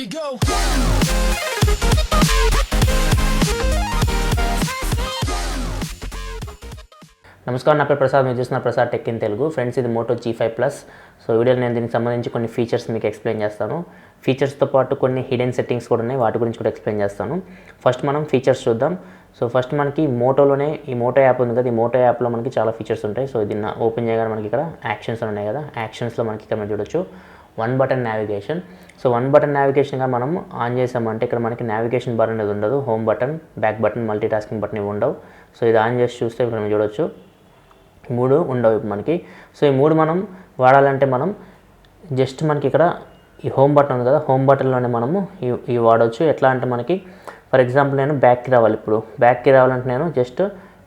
we go. నమస్కారం, నా పేరు ప్రసాద్. మీరు చూస్తున్న Prasad tech in Telugu. Friends, ఇది మోటో G5 ప్లస్. సో వీడియోలో నేను దీనికి సంబంధించి కొన్ని ఫీచర్స్ మీకు ఎక్స్ప్లెయిన్ చేస్తాను. ఫీచర్స్తో పాటు కొన్ని హిడెన్ సెట్టింగ్స్ కూడా ఉన్నాయి, వాటి గురించి కూడా ఎక్స్ప్లెయిన్ చేస్తాను. ఫస్ట్ మనం ఫీచర్స్ చూద్దాం. సో ఫస్ట్ మనకి మోటోలోనే ఈ మోటో యాప్ ఉంది కదా, ఈ మోటో యాప్లో మనకి చాలా ఫీచర్స్ ఉంటాయి. సో దీన్ని ఓపెన్ చేయగానే మనకి ఇక్కడ యాక్షన్స్ ఉన్నాయి కదా, యాక్షన్స్లో మనకి ఇక్కడ చూడొచ్చు one button navigation. So one button నావిగేషన్గా మనం ఆన్ చేసామంటే ఇక్కడ మనకి నావిగేషన్ బార్ అనేది ఉండదు. Home button, back button, multitasking button ఇవి ఉండవు. సో ఇది ఆన్ చేసి చూస్తే ఇక్కడ మనం చూడొచ్చు మూడు ఉండవు మనకి. సో ఈ మూడు మనం వాడాలంటే మనం జస్ట్ మనకి ఇక్కడ ఈ హోమ్ బటన్ ఉంది కదా, హోమ్ బటన్లోనే మనము ఇవి వాడవచ్చు. ఎట్లా అంటే మనకి ఫర్ ఎగ్జాంపుల్ నేను బ్యాక్కి రావాలి. ఇప్పుడు బ్యాక్కి రావాలంటే నేను జస్ట్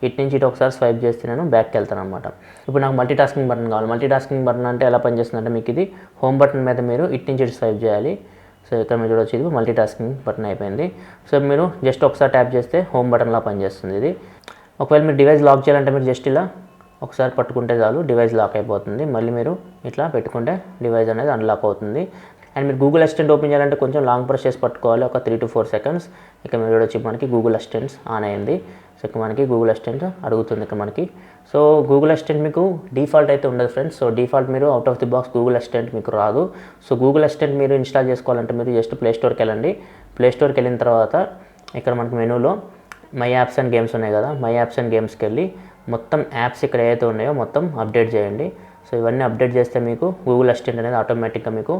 ఇటు నుంచి ఇటు ఒకసారి స్వైప్ చేస్తే నేను బ్యాక్కి వెళ్తాను అనమాట. ఇప్పుడు నాకు మల్టీ టాస్కింగ్ బటన్ కావాలి. మల్టీ టాస్కింగ్ బటన్ అంటే ఎలా పనిచేస్తుందంటే మీకు ఇది హోమ్ బటన్ మీద మీరు ఇటు నుంచి ఇటు స్వైప్ చేయాలి. సో ఇక్కడ మీరు చూడవచ్చు ఇది మల్టీ టాస్కింగ్ బటన్ అయిపోయింది. సో మీరు జస్ట్ ఒకసారి ట్యాప్ చేస్తే హోమ్ బటన్లా పనిచేస్తుంది ఇది. ఒకవేళ మీరు డివైస్ లాక్ చేయాలంటే మీరు జస్ట్ ఇలా ఒకసారి పట్టుకుంటే చాలు, డివైస్ లాక్ అయిపోతుంది. మళ్ళీ మీరు ఇట్లా పెట్టుకుంటే డివైస్ అనేది అన్లాక్ అవుతుంది. అండ్ మీరు గూగుల్ అసిస్టెంట్ ఓపెన్ చేయాలంటే కొంచెం లాంగ్ ప్రెస్ చేసి పట్టుకోవాలి, ఒక 3 to 4 seconds. ఇక్కడ మీరు వచ్చి మనకి గూగుల్ అసిస్టెంట్స్ ఆన్ అయింది. సో ఇక్కడ మనకి గూగుల్ అసిస్టెంట్ అడుగుతుంది ఇక్కడ మనకి. సో గూగుల్ అసిస్టెంట్ మీకు డిఫాల్ట్ అయితే ఉండదు ఫ్రెండ్స్. సో డిఫాల్ట్ మీరు out of the box Google assistant మీకు రాదు. సో గూగుల్ అసిస్టెంట్ మీరు ఇన్స్టాల్ చేసుకోవాలంటే మీరు జస్ట్ ప్లే స్టోర్కి వెళ్ళండి. ప్లే స్టోర్కి వెళ్ళిన తర్వాత ఇక్కడ మనకి మెనూలో మై యాప్స్ అండ్ గేమ్స్ ఉన్నాయి కదా, మై యాప్స్ అండ్ గేమ్స్కి వెళ్ళి మొత్తం యాప్స్ ఇక్కడ ఏదైతే ఉన్నాయో మొత్తం అప్డేట్ చేయండి. సో ఇవన్నీ అప్డేట్ చేస్తే మీకు గూగుల్ అసిస్టెంట్ అనేది ఆటోమేటిక్గా మీకు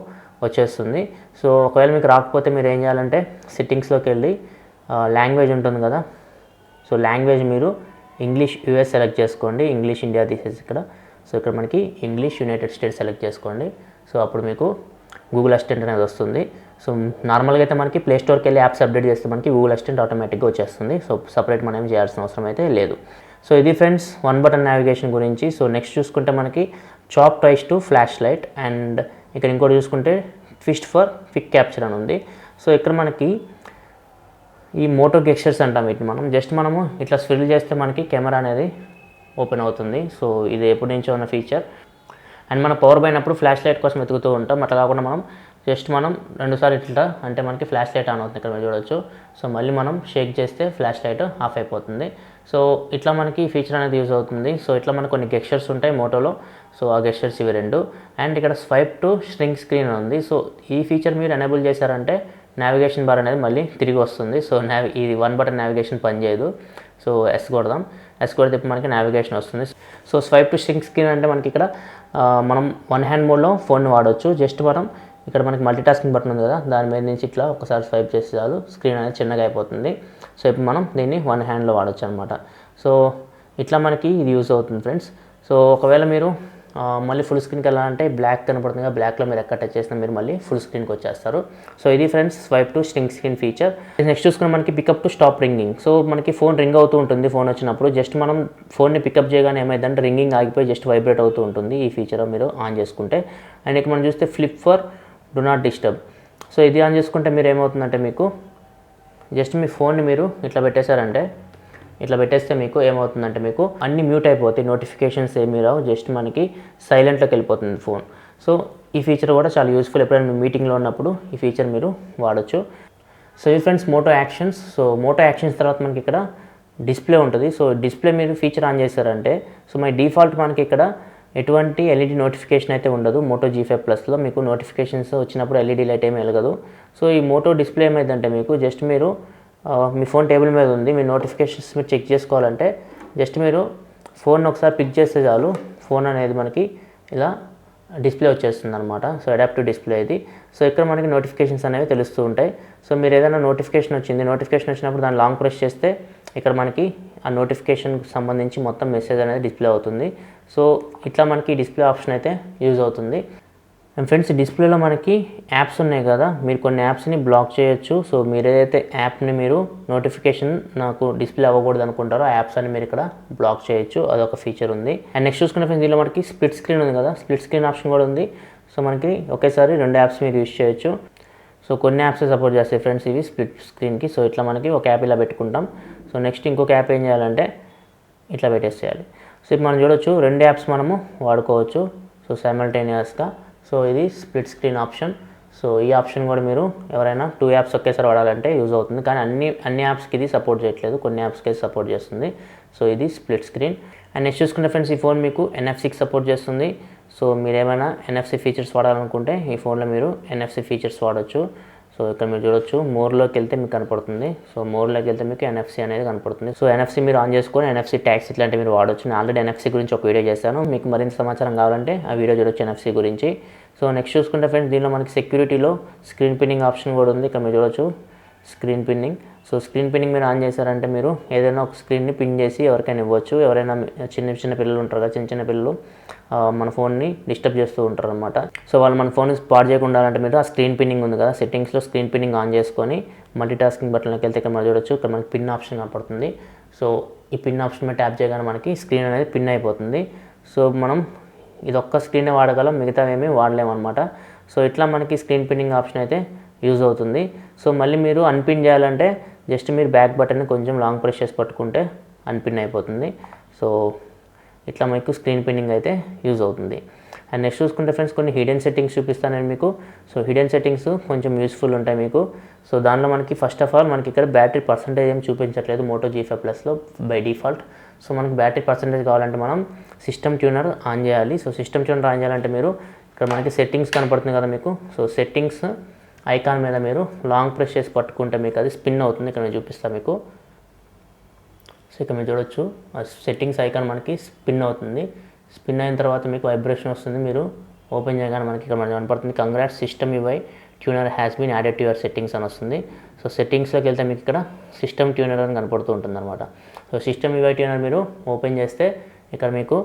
వచ్చేస్తుంది. సో ఒకవేళ మీకు రాకపోతే మీరు ఏం చేయాలంటే సెట్టింగ్స్లోకి వెళ్ళి లాంగ్వేజ్ ఉంటుంది కదా, సో లాంగ్వేజ్ మీరు ఇంగ్లీష్ యూఎస్ సెలెక్ట్ చేసుకోండి, ఇంగ్లీష్ ఇండియా తీసేసి ఇక్కడ. సో ఇక్కడ మనకి ఇంగ్లీష్ యునైటెడ్ స్టేట్స్ సెలెక్ట్ చేసుకోండి. సో అప్పుడు మీకు గూగుల్ అసిస్టెంట్ అనేది వస్తుంది. సో నార్మల్గా అయితే మనకి ప్లే స్టోర్కి వెళ్ళి యాప్స్ అప్డేట్ చేస్తే మనకి గూగుల్ అసిస్టెంట్ ఆటోమేటిక్గా వచ్చేస్తుంది. సో సపరేట్ మనం ఏం చేయాల్సిన అవసరం అయితే లేదు. సో ఇది ఫ్రెండ్స్ వన్ బటన్ నావిగేషన్ గురించి. సో నెక్స్ట్ చూసుకుంటే మనకి chop twice to flash light, and ఇక్కడ ఇంకోటి చూసుకుంటే ట్విస్ట్ ఫర్ క్విక్ క్యాప్చర్ అని ఉంది. సో ఇక్కడ మనకి ఈ మోటో గెస్చర్స్ అంటాం వీటిని. మనం జస్ట్ మనము ఇట్లా స్విల్ చేస్తే మనకి కెమెరా అనేది ఓపెన్ అవుతుంది. సో ఇది ఎప్పటి నుంచో ఉన్న ఫీచర్. అండ్ మన పవర్ పోయినప్పుడు ఫ్లాష్ లైట్ కోసం వెతుకుతూ ఉంటాం. అట్లా కాకుండా మనం జస్ట్ మనం 2 సార్లు ఇట్లా అంటే మనకి ఫ్లాష్ లైట్ ఆన్ అవుతుంది ఇక్కడ మీరు చూడొచ్చు. సో మళ్ళీ మనం షేక్ చేస్తే ఫ్లాష్ లైట్ ఆఫ్ అయిపోతుంది. సో ఇట్లా మనకి ఈ ఫీచర్ అనేది యూజ్ అవుతుంది. సో ఇట్లా మనకు కొన్ని గెస్చర్స్ ఉంటాయి మోటోలో. సో ఆ గెస్చర్స్ ఇవి 2. అండ్ ఇక్కడ స్వైప్ టు స్ట్రింక్ స్క్రీన్ ఉంది. సో ఈ ఫీచర్ మీరు ఎనేబుల్ చేశారంటే నావిగేషన్ బార్ అనేది మళ్ళీ తిరిగి వస్తుంది. సో ఇది వన్ బటన్ నావిగేషన్ పనిచేయదు. సో ఎస్ కొడదాం, ఎస్ కొడితే ఇప్పుడు మనకి నావిగేషన్ వస్తుంది. So swipe to shrink screen అంటే మనకి ఇక్కడ మనం వన్ హ్యాండ్ మోడ్లో ఫోన్ని వాడవచ్చు. జస్ట్ మనం ఇక్కడ మనకి మల్టీ టాస్కింగ్ బటన్ ఉంది కదా, దాని మీద నుంచి ఇట్లా ఒకసారి స్వైప్ చేస్తే చాలు స్క్రీన్ అనేది చిన్నగా అయిపోతుంది. సో ఇప్పుడు మనం దీన్ని వన్ హ్యాండ్లో వాడచ్చు అనమాట. సో ఇట్లా మనకి ఇది యూజ్ అవుతుంది ఫ్రెండ్స్. సో ఒకవేళ మీరు మళ్ళీ ఫుల్ స్క్రీన్కి వెళ్ళాలంటే బ్లాక్ కనపడుతుంది కదా, బ్లాక్లో మీరు ఎక్కడ టచ్ చేసినా మీరు మళ్ళీ ఫుల్ స్క్రీన్కి వచ్చేస్తారు. సో ఇది friends swipe to shrink screen feature. Next చూసుకుని మనకి pick up to stop ringing. So మనకి ఫోన్ రింగ్ అవుతూ ఉంటుంది. ఫోన్ వచ్చినప్పుడు జస్ట్ మనం ఫోన్ని పికప్ చేయగానే ఏమైందంటే రింగింగ్ ఆగిపోయి జస్ట్ వైబ్రేట్ అవుతూ ఉంటుంది. ఈ ఫీచర్ మీరు ఆన్ చేసుకుంటే. అండ్ ఇక మనం చూస్తే flip for do not disturb. So ఇది ఆన్ చేసుకుంటే మీరు ఏమవుతుందంటే మీకు జస్ట్ మీ ఫోన్ని మీరు ఇట్లా పెట్టేశారంటే, ఇట్లా పెట్టేస్తే మీకు ఏమవుతుందంటే మీకు అన్ని మ్యూట్ అయిపోతాయి, నోటిఫికేషన్స్ ఏమీ రావు, జస్ట్ మనకి సైలెంట్లోకి వెళ్ళిపోతుంది ఫోన్. సో ఈ ఫీచర్ కూడా చాలా యూస్ఫుల్. ఎప్పుడైనా మీటింగ్లో ఉన్నప్పుడు ఈ ఫీచర్ మీరు వాడచ్చు. సో ఈ friends moto actions. So moto actions తర్వాత మనకి ఇక్కడ డిస్ప్లే ఉంటుంది. సో డిస్ప్లే మీరు ఫీచర్ ఆన్ చేశారంటే సో మై డిఫాల్ట్ మనకి ఇక్కడ ఎటువంటి ఎల్ఈడి నోటిఫికేషన్ అయితే ఉండదు. మోటో G5 ప్లస్లో మీకు నోటిఫికేషన్స్ వచ్చినప్పుడు ఎల్ఈడి లైట్ ఏమి వెలగదు. సో ఈ మోటో డిస్ప్లే ఏమైందంటే మీకు జస్ట్ మీరు మీ ఫోన్ టేబుల్ మీద ఉంది, మీ నోటిఫికేషన్స్ మీరు చెక్ చేసుకోవాలంటే జస్ట్ మీరు ఫోన్ ఒకసారి పిక్ చేస్తే చాలు ఫోన్ అనేది మనకి ఇలా డిస్ప్లే వచ్చేస్తుంది అనమాట. సో అడాప్టివ్ డిస్ప్లే ఇది. సో ఇక్కడ మనకి నోటిఫికేషన్స్ అనేవి తెలుస్తూ ఉంటాయి. సో మీరు ఏదైనా నోటిఫికేషన్ వచ్చినప్పుడు దాన్ని లాంగ్ ప్రెస్ చేస్తే ఇక్కడ మనకి ఆ నోటిఫికేషన్కి సంబంధించి మొత్తం మెసేజ్ అనేది డిస్ప్లే అవుతుంది. సో ఇట్లా మనకి డిస్ప్లే ఆప్షన్ అయితే యూజ్ అవుతుంది. అండ్ ఫ్రెండ్స్ డిస్ప్లేలో మనకి యాప్స్ ఉన్నాయి కదా, మీరు కొన్ని యాప్స్ని బ్లాక్ చేయొచ్చు. సో మీరు ఏదైతే యాప్ని మీరు నోటిఫికేషన్ నాకు డిస్ప్లే అవ్వకూడదు అనుకుంటారో ఆ యాప్స్ అని మీరు ఇక్కడ బ్లాక్ చేయొచ్చు. అదొక ఫీచర్ ఉంది. అండ్ నెక్స్ట్ చూసుకున్న ఫ్రెండ్స్ దీనిలో మనకి స్ప్లిట్ స్క్రీన్ ఉంది కదా, స్ప్లిట్ స్క్రీన్ ఆప్షన్ కూడా ఉంది. సో మనకి ఒకేసారి 2 యాప్స్ మీరు యూజ్ చేయొచ్చు. సో కొన్ని యాప్స్ సపోర్ట్ చేస్తాయి ఫ్రెండ్స్ ఇవి స్ప్లిట్ స్క్రీన్కి. సో ఇట్లా మనకి ఒక యాప్ ఇలా పెట్టుకుంటాం. సో నెక్స్ట్ ఇంకొక యాప్ ఏం చేయాలంటే ఇట్లా పెట్టేసేయాలి. సో ఇప్పుడు మనం చూడొచ్చు 2 యాప్స్ మనము వాడుకోవచ్చు సో సైమల్టేనియస్గా. సో ఇది స్ప్లిట్ స్క్రీన్ ఆప్షన్. సో ఈ ఆప్షన్ కూడా మీరు ఎవరైనా 2 యాప్స్ ఒకేసారి వాడాలంటే యూజ్ అవుతుంది. కానీ అన్ని యాప్స్కి ఇది సపోర్ట్ చేయట్లేదు, కొన్ని యాప్స్కి ఇది సపోర్ట్ చేస్తుంది. సో ఇది స్ప్లిట్ స్క్రీన్. అండ్ నెక్స్ట్ చూసుకుంటే ఫ్రెండ్స్, ఈ ఫోన్ మీకు ఎన్ఎఫ్సికి సపోర్ట్ చేస్తుంది. సో మీరు ఏమైనా ఎన్ఎఫ్సి ఫీచర్స్ వాడాలనుకుంటే ఈ ఫోన్లో మీరు ఎన్ఎఫ్సి ఫీచర్స్ వాడచ్చు. సో ఇక్కడ మీరు చూడొచ్చు, మోర్లోకి వెళ్తే మీకు కనపడుతుంది. సో మోర్లోకి వెళ్తే మీకు ఎన్ఎఫ్సి అనేది కనపడుతుంది. సో ఎన్ఎఫ్సి మీరు ఆన్ చేసుకొని ఎన్ఎఫ్సి ట్యాగ్స్ ఇట్లాంటివి మీరు వాడచ్చు. నేను ఆల్రెడీ ఎన్ఎఫ్సి గురించి ఒక వీడియో చేశాను, మీకు మరింత సమాచారం కావాలంటే ఆ వీడియో చూడొచ్చు ఎన్ఎఫ్సి గురించి. సో నెక్స్ట్ చూసుకుంటే ఫ్రెండ్స్, దీనిలో మనకి సెక్యూరిటీలో స్క్రీన్ పిన్నింగ్ ఆప్షన్ కూడా ఉంది. ఇక్కడ మీరు చూడొచ్చు screen pinning. So screen pinning మీరు ఆన్ చేశారంటే మీరు ఏదైనా ఒక స్క్రీన్ని పిన్ చేసి ఎవరికైనా ఇవ్వచ్చు. ఎవరైనా చిన్న పిల్లలు ఉంటారు కదా, చిన్న పిల్లలు మన ఫోన్ని డిస్టర్బ్ చేస్తూ ఉంటారు అనమాట. సో వాళ్ళు మన ఫోన్ పాడు చేయకుండా ఉండాలంటే మీరు ఆ స్క్రీన్ పిన్నింగ్ ఉంది కదా, సెట్టింగ్స్లో స్క్రీన్ పిన్నింగ్ ఆన్ చేసుకొని మల్టీ టాస్కింగ్ బటన్లోకి వెళ్తే ఇక్కడ మనం చూడొచ్చు, ఇక్కడ మనకి పిన్ ఆప్షన్ కనపడుతుంది. సో ఈ పిన్ ఆప్షన్ మీద ట్యాప్ చేయగానే మనకి స్క్రీన్ అనేది పిన్ అయిపోతుంది. సో మనం ఇది ఒక్క స్క్రీనే వాడగలం, మిగతా ఏమీ వాడలేమన్నమాట. సో ఇట్లా మనకి స్క్రీన్ పిన్నింగ్ ఆప్షన్ అయితే యూజ్ అవుతుంది. సో మళ్ళీ మీరు అన్పిన్ చేయాలంటే జస్ట్ మీరు బ్యాక్ బటన్ని కొంచెం లాంగ్ ప్రెస్ చేసి పట్టుకుంటే అన్పిన్ అయిపోతుంది. సో ఇట్లా మీకు స్క్రీన్ పిన్నింగ్ అయితే యూజ్ అవుతుంది. అండ్ నెక్స్ట్ చూసుకుంటే ఫ్రెండ్స్, కొన్ని హిడెన్ సెట్టింగ్స్ చూపిస్తాను నేను మీకు. సో హిడెన్ సెట్టింగ్స్ కొంచెం యూస్ఫుల్ ఉంటాయి మీకు. సో దానిలో మనకి ఫస్ట్ ఆఫ్ ఆల్ మనకి ఇక్కడ బ్యాటరీ పర్సంటేజ్ ఏం చూపించట్లేదు మోటో G5 Plusలో బై డిఫాల్ట్. సో మనకి బ్యాటరీ పర్సంటేజ్ కావాలంటే మనం సిస్టమ్ ట్యూనర్ ఆన్ చేయాలి. సో సిస్టమ్ ట్యూనర్ ఆన్ చేయాలంటే మీరు ఇక్కడ మనకి సెట్టింగ్స్ కనపడుతుంది కదా మీకు. సో సెట్టింగ్స్ ఐకాన్ మీద మీరు లాంగ్ ప్రెస్ చేసి పట్టుకుంటే మీకు అది స్పిన్ అవుతుంది. ఇక్కడ నేను చూపిస్తాను మీకు. సో ఇక్కడ మీరు చూడొచ్చు, సెట్టింగ్స్ ఐకాన్ మనకి స్పిన్ అవుతుంది. స్పిన్ అయిన తర్వాత మీకు వైబ్రేషన్ వస్తుంది. మీరు ఓపెన్ చేయగానే మనకి ఇక్కడ మనకి కనపడుతుంది, congrats system UI tuner has been added to your settings అని వస్తుంది. సో సెట్టింగ్స్లోకి వెళ్తే మీకు ఇక్కడ సిస్టమ్ ట్యూనర్ అని కనపడుతూ ఉంటుంది అనమాట. సో సిస్టమ్ UI ట్యూనర్ మీరు ఓపెన్ చేస్తే ఇక్కడ మీకు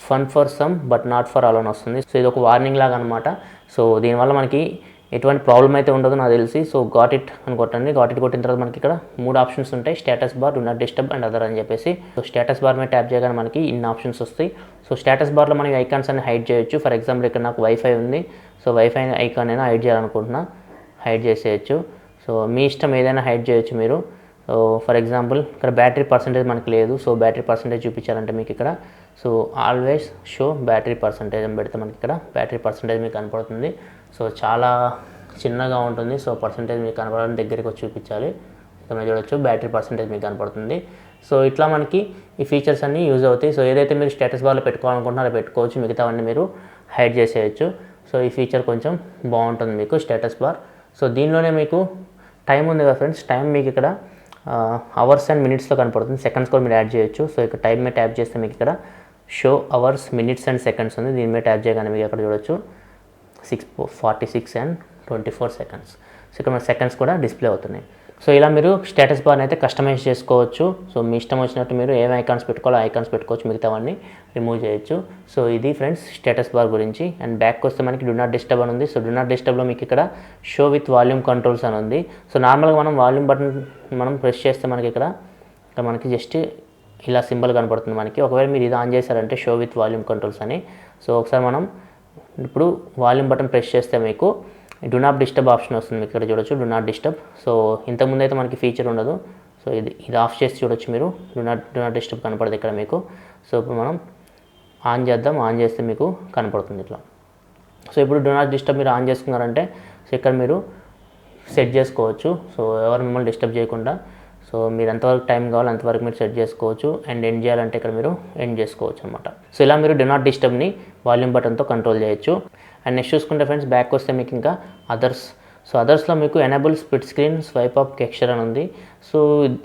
fun for some but not for all అని వస్తుంది. సో ఇది ఒక వార్నింగ్ లాగా అనమాట. సో దీనివల్ల మనకి ఎటువంటి ప్రాబ్లం అయితే ఉండదు నాకు తెలిసి. సో గాట్ ఇట్ అని కొట్టండి. గాట్ ఇట్ కొట్టిన తర్వాత మనకి ఇక్కడ 3 ఆప్షన్స్ ఉంటాయి, status bar, do not disturb and other అని చెప్పేసి. సో స్టేటస్ బార్ మీద ట్యాప్ చేయగానే మనకి ఇన్ని ఆప్షన్స్ వస్తాయి. సో స్టేటస్ బార్లో మనకి ఐకాన్స్ అన్ని హైడ్ చేయొచ్చు. ఫర్ ఎగ్జాంపుల్ ఇక్కడ నాకు వైఫై ఉంది. సో వైఫై ఐకాన్ అయినా హైడ్ చేయాలనుకుంటున్నా, హైడ్ చేసేయచ్చు. సో మీ ఇష్టం ఏదైనా హైడ్ చేయొచ్చు మీరు. సో ఫర్ ఎగ్జాంపుల్ ఇక్కడ బ్యాటరీ పర్సంటేజ్ మనకి లేదు. సో బ్యాటరీ పర్సంటేజ్ చూపించాలంటే మీకు ఇక్కడ so always show battery percentage అని పెడితే మనకి ఇక్కడ బ్యాటరీ పర్సంటేజ్ మీకు కనపడుతుంది. సో చాలా చిన్నగా ఉంటుంది. సో పర్సంటేజ్ మీకు కనపడాలని దగ్గరికి వచ్చి చూపించాలి. ఇక్కడ మీరు చూడొచ్చు బ్యాటరీ పర్సంటేజ్ మీకు కనపడుతుంది. సో ఇట్లా మనకి ఈ ఫీచర్స్ అన్నీ యూజ్ అవుతాయి. సో ఏదైతే మీరు స్టేటస్ బార్లో పెట్టుకోవాలనుకుంటున్నారో అలా పెట్టుకోవచ్చు, మిగతావన్నీ మీరు హైడ్ చేసేయచ్చు. సో ఈ ఫీచర్ కొంచెం బాగుంటుంది మీకు స్టేటస్ బార్. సో దీనిలోనే మీకు టైం ఉంది కదా ఫ్రెండ్స్, టైం మీకు ఇక్కడ అవర్స్ అండ్ మినిట్స్లో కనపడుతుంది. సెకండ్స్ కూడా మీరు యాడ్ చేయొచ్చు. సో ఇక్కడ టైం మీద ట్యాప్ చేస్తే మీకు ఇక్కడ show hours minutes and seconds ఉంది. దీని మీద ట్యాప్ చేయగానే మీకు అక్కడ చూడొచ్చు 6:46 and 24 seconds. సో ఇక్కడ మన సెకండ్స్ కూడా డిస్ప్లే అవుతున్నాయి. సో ఇలా మీరు స్టేటస్ బార్ని అయితే కస్టమైజ్ చేసుకోవచ్చు. సో మీ ఇష్టం వచ్చినట్టు మీరు ఏం ఐకాన్స్ పెట్టుకోవాలో ఐకాన్స్ పెట్టుకోవచ్చు, మిగతావన్నీ రిమూవ్ చేయొచ్చు. సో ఇది ఫ్రెండ్స్ స్టేటస్ బార్ గురించి. అండ్ బ్యాక్ వస్తే మనకి డు నాట్ డిస్టర్బ్ అని ఉంది. సో డు నాట్ డిస్టర్బ్లో మీకు ఇక్కడ షో విత్ వాల్యూమ్ కంట్రోల్స్ అని ఉంది. సో నార్మల్గా మనం వాల్యూమ్ బటన్ మనం ప్రెస్ చేస్తే మనకి ఇక్కడ మనకి జస్ట్ ఇలా సింబల్ కనపడుతుంది మనకి. ఒకవేళ మీరు ఇది ఆన్ చేశారంటే షో విత్ వాల్యూమ్ కంట్రోల్స్ అని. సో ఒకసారి మనం ఇప్పుడు వాల్యూమ్ బటన్ ప్రెస్ చేస్తే మీకు డు నాట్ డిస్టర్బ్ ఆప్షన్ వస్తుంది. మీకు ఇక్కడ చూడొచ్చు డు నాట్ డిస్టర్బ్. సో ఇంతకుముందు అయితే మనకి ఫీచర్ ఉండదు. సో ఇది ఆఫ్ చేసి చూడొచ్చు మీరు, డు నాట్ డిస్టర్బ్ కనపడదు ఇక్కడ మీకు. సో ఇప్పుడు మనం ఆన్ చేద్దాం. ఆన్ చేస్తే మీకు కనపడుతుంది ఇట్లా. సో ఇప్పుడు డు నాట్ డిస్టర్బ్ మీరు ఆన్ చేసుకున్నారంటే సో ఇక్కడ మీరు సెట్ చేసుకోవచ్చు. సో ఎవరు మిమ్మల్ని డిస్టర్బ్ చేయకుండా. సో మీరు ఎంతవరకు టైం కావాలో అంతవరకు మీరు సెట్ చేసుకోవచ్చు. అండ్ ఎండ్ చేయాలంటే ఇక్కడ మీరు ఎండ్ చేసుకోవచ్చు అనమాట. సో ఇలా మీరు డు నాట్ డిస్టర్బ్ని వాల్యూమ్ బటన్తో కంట్రోల్ చేయొచ్చు. అండ్ నెక్స్ట్ చూసుకుంటే ఫ్రెండ్స్, బ్యాక్ వస్తే మీకు ఇంకా అదర్స్. సో అదర్స్లో మీకు enable split screen swipe up capture అని ఉంది. సో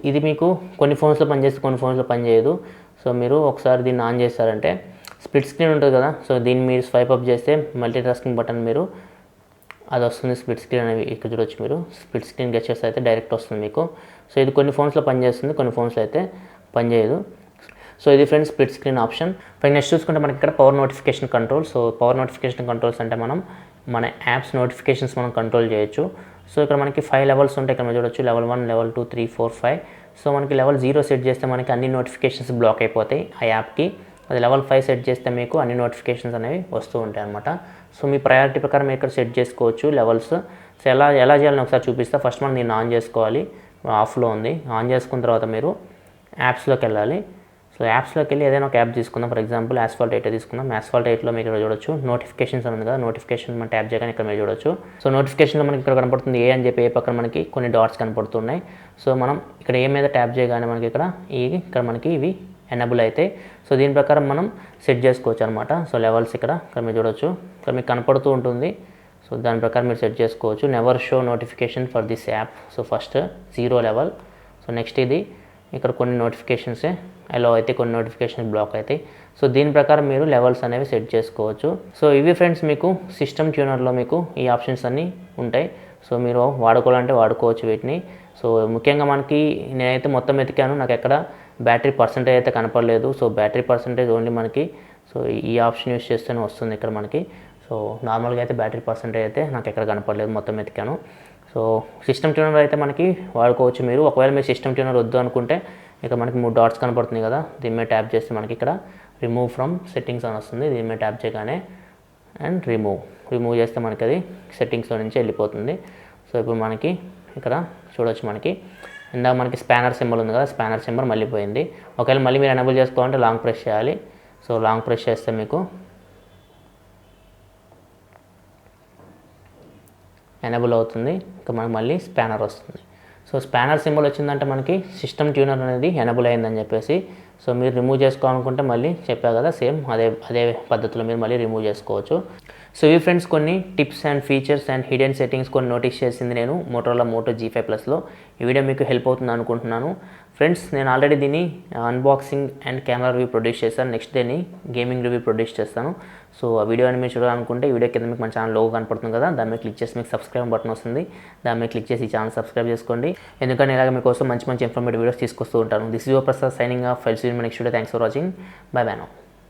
ఇది మీకు కొన్ని ఫోన్స్లో పనిచేస్తే కొన్ని ఫోన్స్లో పనిచేయదు. సో మీరు ఒకసారి దీన్ని ఆన్ చేస్తారంటే స్ప్లిట్ స్క్రీన్ ఉంటుంది కదా, సో దీన్ని మీరు స్వైప్ అప్ చేస్తే మల్టీ టాస్కింగ్ బటన్ మీరు అది వస్తుంది. స్ప్లిట్ స్క్రీన్ అనేవి ఇక్కడ చూడొచ్చు మీరు. స్ప్లిట్ స్క్రీన్ గెస్చర్స్ అయితే డైరెక్ట్ వస్తుంది మీకు. సో ఇది కొన్ని ఫోన్స్లో పనిచేస్తుంది, కొన్ని ఫోన్స్లో అయితే పనిచేయదు. సో ఇది friends split screen option. Next చూసుకుంటే మనకి ఇక్కడ power notification control. So power notification controls అంటే మనం మన యాప్స్ నోటిఫికేషన్స్ మనం కంట్రోల్ చేయొచ్చు. సో ఇక్కడ మనకి 5 లెవెల్స్ ఉంటాయి. ఇక్కడ మనం చూడొచ్చు లెవెల్ 1, లెవెల్ 2, 3, 4, 5. సో మనకి లెవెల్ 0 సెట్ చేస్తే మనకి అన్ని నోటిఫికేషన్స్ బ్లాక్ అయిపోతాయి ఆ యాప్కి. అది లెవెల్ 5 సెట్ చేస్తే మీకు అన్ని నోటిఫికేషన్స్ అనేవి వస్తూ ఉంటాయి అనమాట. సో మీ ప్రయారిటీ ప్రకారం మీరు ఇక్కడ సెట్ చేసుకోవచ్చు లెవెల్స్. సో ఎలా చేయాలని ఒకసారి చూపిస్తా. ఫస్ట్ మనం దీన్ని ఆన్ చేసుకోవాలి. ఆఫ్లో ఉంది. ఆన్ చేసుకున్న తర్వాత మీరు యాప్స్లోకి వెళ్ళాలి. సో యాప్స్లోకి వెళ్ళి ఏదైనా ఒక యాప్ తీసుకుందాం. ఫర్ ఎగ్జాంపుల్ Asphalt 8 తీసుకుందాం. Asphalt 8లో మీకు ఇక్కడ చూడొచ్చు నోటిఫికేషన్స్ అని ఉంది కదా, నోటిఫికేషన్ మనం ట్యాప్ చేయగానే ఇక్కడ మీరు చూడొచ్చు. సో నోటిఫికేషన్లో మనకి ఇక్కడ కనపడుతుంది ఏ అని చెప్పి, ఏ పక్కన మనకి కొన్ని డాట్స్ కనపడుతున్నాయి. సో మనం ఇక్కడ ఏ మీద ట్యాప్ చేయగానే మనకి ఇక్కడ మనకి ఇవి ఎనేబుల్ అయితే సో దీని ప్రకారం మనం సెట్ చేసుకోవచ్చు అనమాట. సో లెవెల్స్ ఇక్కడ మీరు చూడొచ్చు, ఇక్కడ మీకు కనపడుతూ ఉంటుంది. సో దాని ప్రకారం మీరు సెట్ చేసుకోవచ్చు. Never show notification for this app. So first 0 level. So next ఇది ఇక్కడ కొన్ని నోటిఫికేషన్సే అలో అయితే, కొన్ని నోటిఫికేషన్ బ్లాక్ అవుతాయి. సో దీని ప్రకారం మీరు లెవెల్స్ అనేవి సెట్ చేసుకోవచ్చు. సో ఇవి ఫ్రెండ్స్ మీకు సిస్టమ్ ట్యూనర్లో మీకు ఈ ఆప్షన్స్ అన్నీ ఉంటాయి. సో మీరు వాడుకోవాలంటే వాడుకోవచ్చు వీటిని. సో ముఖ్యంగా మనకి నేనైతే మొత్తం వెతికాను, నాకు ఎక్కడ బ్యాటరీ పర్సంటేజ్ అయితే కనపడలేదు. సో బ్యాటరీ పర్సంటేజ్ ఓన్లీ మనకి సో ఈ ఆప్షన్ యూస్ చేస్తేనే వస్తుంది ఇక్కడ మనకి. సో నార్మల్గా అయితే బ్యాటరీ పర్సంటేజ్ అయితే నాకు ఎక్కడ కనపడలేదు, మొత్తం వెతికాను. సో సిస్టమ్ ట్యూనర్ అయితే మనకి వాడుకోవచ్చు మీరు. ఒకవేళ మీరు సిస్టమ్ ట్యూనర్ వద్దు అనుకుంటే ఇక్కడ మనకి 3 డాట్స్ కనపడుతుంది కదా, దీని మీద ట్యాప్ చేస్తే మనకి ఇక్కడ రిమూవ్ ఫ్రమ్ సెట్టింగ్స్ అని వస్తుంది. దీని మీద ట్యాప్ చేయగానే అండ్ రిమూవ్ చేస్తే మనకి అది సెట్టింగ్స్లో నుంచి వెళ్ళిపోతుంది. సో ఇప్పుడు మనకి ఇక్కడ చూడొచ్చు, మనకి ఇందాక మనకి స్పానర్ సింబల్ ఉంది కదా, స్పానర్ సింబల్ మళ్ళీ పోయింది. ఒకవేళ మళ్ళీ మీరు ఎనేబుల్ చేసుకోవాలంటే లాంగ్ ప్రెస్ చేయాలి. సో లాంగ్ ప్రెస్ చేస్తే మీకు ఎనేబుల్ అవుతుంది. ఇంకా మనకు మళ్ళీ స్పానర్ వస్తుంది. సో స్పానర్ సింబల్ వచ్చిందంటే మనకి సిస్టమ్ ట్యూనర్ అనేది ఎనేబుల్ అయిందని చెప్పేసి. సో మీరు రిమూవ్ చేసుకోవాలనుకుంటే మళ్ళీ చెప్పా కదా, సేమ్ అదే పద్ధతిలో మీరు మళ్ళీ రిమూవ్ చేసుకోవచ్చు. సో ఇవి ఫ్రెండ్స్ కొన్ని tips and features and hidden settings కొన్ని నోటీస్ చేసింది నేను మోటోరోలా మోటో G5 Plusలో. ఈ వీడియో మీకు హెల్ప్ అవుతుంది అనుకుంటున్నాను ఫ్రెండ్స్. నేను ఆల్రెడీ దీన్ని unboxing and camera review produce చేస్తాను, నెక్స్ట్ డేని గేమింగ్ రివ్యూ ప్రొడ్యూస్ చేస్తాను. సో ఆ వీడియోని మీరు చూడాలనుకుంటే ఈ వీడియో కింద మీకు మన ఛానల్ లోగో కనపడుతుంది కదా, దాని మీద క్లిక్ చేసి మీకు సబ్స్క్రైబ్ బటన్ వస్తుంది, దాని మీద క్లిక్ చేసి ఈ ఛానల్ సబ్స్క్రైబ్ చేసుకోండి. ఎందుకంటే ఇలాగ మీకోసం మంచి ఇన్ఫర్మేటివ్ వీడియోస్ తీసుకొస్తూ ఉంటాను. This is your Prasad signing off. Files in my next video. Thanks for watching. By by now.